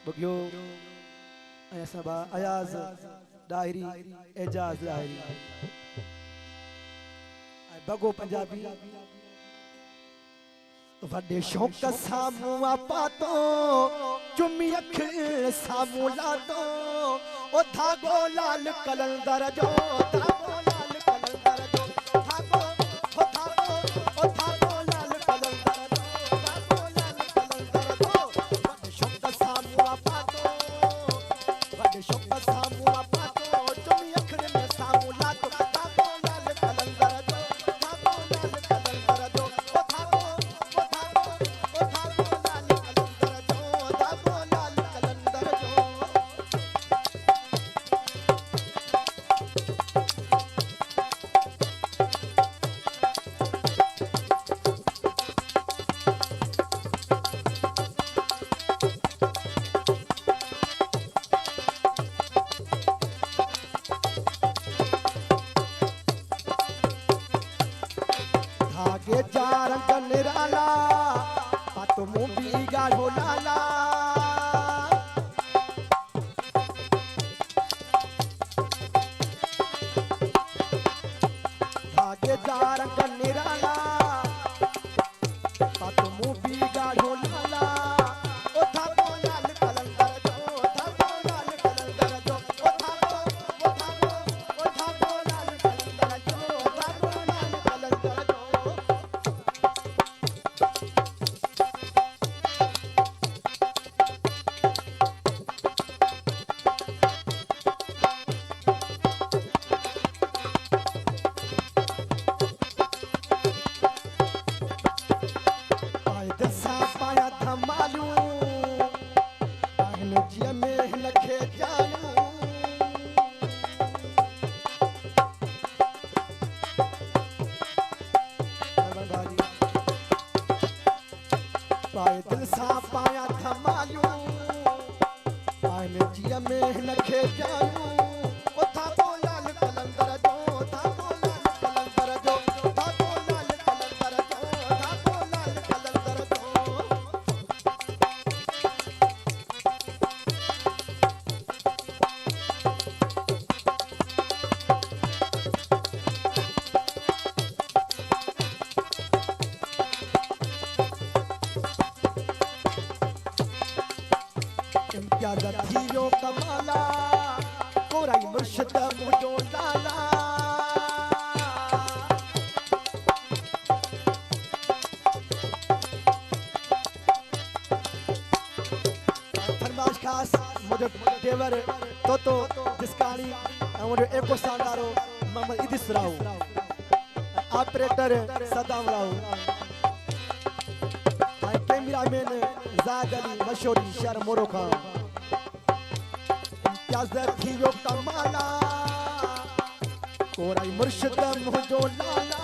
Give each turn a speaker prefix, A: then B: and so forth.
A: बगियो ऐसा बा Ayaz diary Ejaz diary बगो Punjabi वडे शौक सामू आपा तो चुमी अख सामू ला दो ओ धागो लाल कलंदर जो धागो लाल कलंदर जो धागो ओ धागो ओ धागो लाल कलंदर जो धागो लाल कलंदर जो वडे शौक सामू आपा तो वडे शौक सामू आपा तो चुमी अख में सामू ला दो धागो लाल कलंदर जो धागो लाल कलंदर जो ओ धागो ओ धागो ओ धागो लाल कलंदर जो धागो लाल कलंदर जो धागे जार निराला पातो मुंबी गाढ़ो लाला धागे जार निराला पातो मुंबी गाढ़ो लाला ओ धागो लाल कलंदर जो धागो लाल कलंदर जो ओ धागो ओ धागो लाल कलंदर जो धागो लाल कलंदर जो दसा पाया धमालू आहिन जिया में लखे जालू पाए दिल सा पाया धमालू आहिन जिया में लखे जालू ओ धागो लाल कलंदर जो धागो लाल कलंदर जो धागो लाल कलंदर जो धागो लाल कलंदर जो इम्तियाज थियो कमाला कोराई मुर्शिद मुझो लाला फरमाश खास मुझे देवर तो जिसकानी मुझे एको सांडारो मोहम्मद इदिस राव ऑपरेटर सदाम राव कैमरामैन जाद अली मशहूरी शहर मोरो खान इम्तियाज थियो कमाला कोराई मुर्शिद मुझो लाला